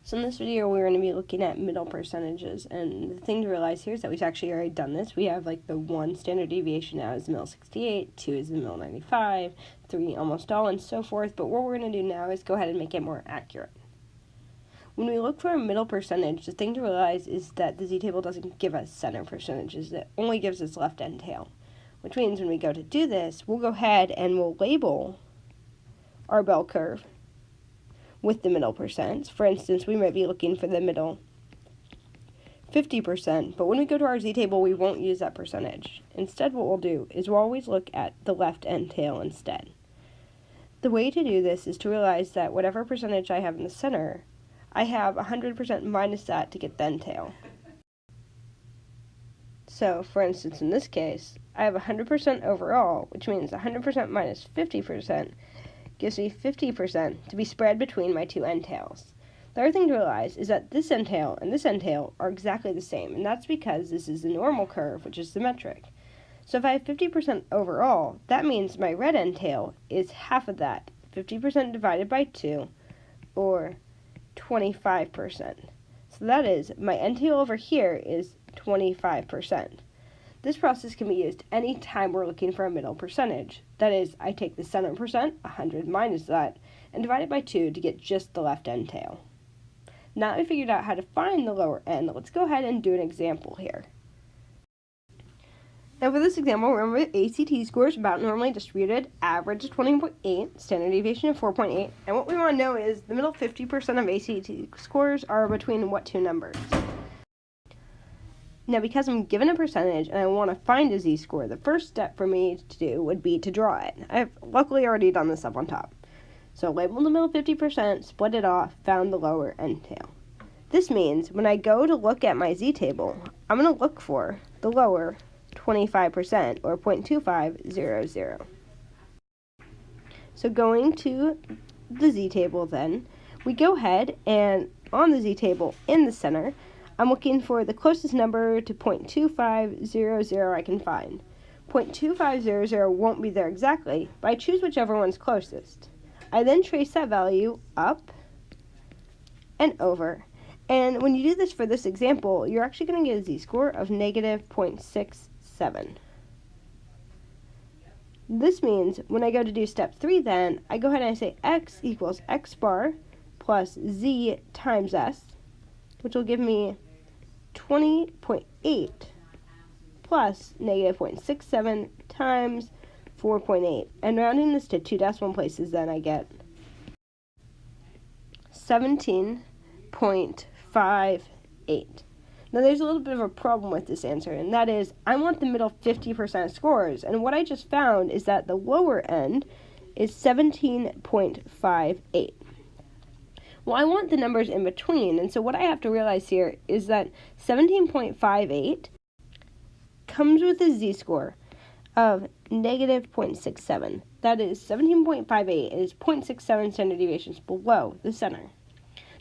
So in this video, we're going to be looking at middle percentages, and the thing to realize here is that we've actually already done this. We have like the 1 standard deviation now is the middle 68, 2 is the middle 95, 3 almost all, and so forth, but what we're going to do now is go ahead and make it more accurate. When we look for a middle percentage, the thing to realize is that the z-table doesn't give us center percentages, it only gives us left and tail, which means when we go to do this, we'll go ahead and we'll label our bell curve with the middle percents. For instance, we might be looking for the middle 50%, but when we go to our z-table, we won't use that percentage. Instead, what we'll do is we'll always look at the left and tail instead. The way to do this is to realize that whatever percentage I have in the center, I have 100% minus that to get the end tail. So, for instance, in this case, I have 100% overall, which means 100% minus 50% gives me 50% to be spread between my two end tails. The other thing to realize is that this end tail and this end tail are exactly the same, and that's because this is the normal curve, which is symmetric. So if I have 50% overall, that means my red end tail is half of that, 50% divided by 2, or 25%. So that is, my end tail over here is 25%. This process can be used any time we're looking for a middle percentage. That is, I take the center percent, 100 minus that, and divide it by 2 to get just the left end tail. Now that we figured out how to find the lower end, let's go ahead and do an example here. Now for this example, remember the ACT score is about normally distributed, average is 20.8, standard deviation of 4.8, and what we want to know is the middle 50% of ACT scores are between what two numbers? Now, because I'm given a percentage and I want to find a z-score, the first step for me to do would be to draw it. I've luckily already done this up on top. So label the middle 50%, split it off, found the lower end tail. This means when I go to look at my z-table, I'm going to look for the lower 25%, or 0.2500. So going to the z-table then, we go ahead and on the z-table in the center, I'm looking for the closest number to 0.2500 I can find. 0.2500 won't be there exactly, but I choose whichever one's closest. I then trace that value up and over. And when you do this for this example, you're actually going to get a z-score of negative 0.67. This means when I go to do step 3 then, I go ahead and I say x equals x bar plus z times s, which will give me 20.8 plus negative 0.67 times 4.8. And rounding this to 2 decimal places, then I get 17.58. Now there's a little bit of a problem with this answer, and that is I want the middle 50% scores, and what I just found is that the lower end is 17.58. Well, I want the numbers in between, and so what I have to realize here is that 17.58 comes with a z-score of negative 0.67. That is, 17.58 is 0.67 standard deviations below the center.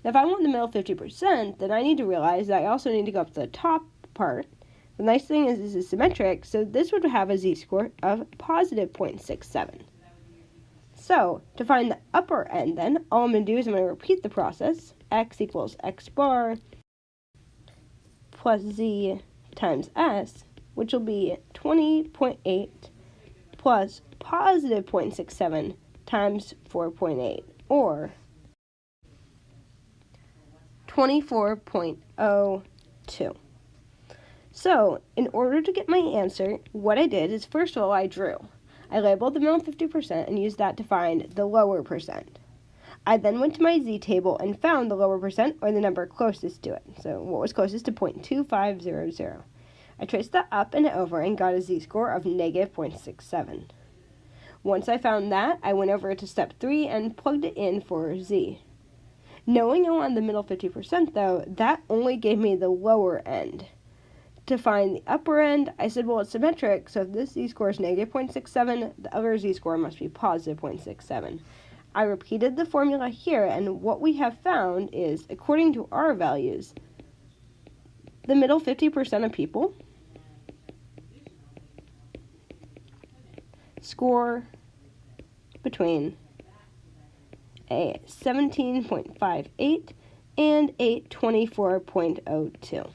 Now, if I want the middle 50%, then I need to realize that I also need to go up to the top part. The nice thing is this is symmetric, so this would have a z-score of positive 0.67. So, to find the upper end then, all I'm going to do is I'm going to repeat the process. X equals x bar plus z times s, which will be 20.8 plus positive 0.67 times 4.8, or 24.02. So, in order to get my answer, what I did is first of all I drew. I labeled the middle 50% and used that to find the lower percent. I then went to my z-table and found the lower percent, or the number closest to it. So what was closest to 0.2500. I traced that up and over and got a z-score of negative 0.67. Once I found that, I went over to step 3 and plugged it in for z. Knowing I wanted the middle 50% though, that only gave me the lower end. To find the upper end, I said, well, it's symmetric, so if this z-score is negative 0.67, the other z-score must be positive 0.67. I repeated the formula here, and what we have found is, according to our values, the middle 50% of people score between a 17.58 and 824.02.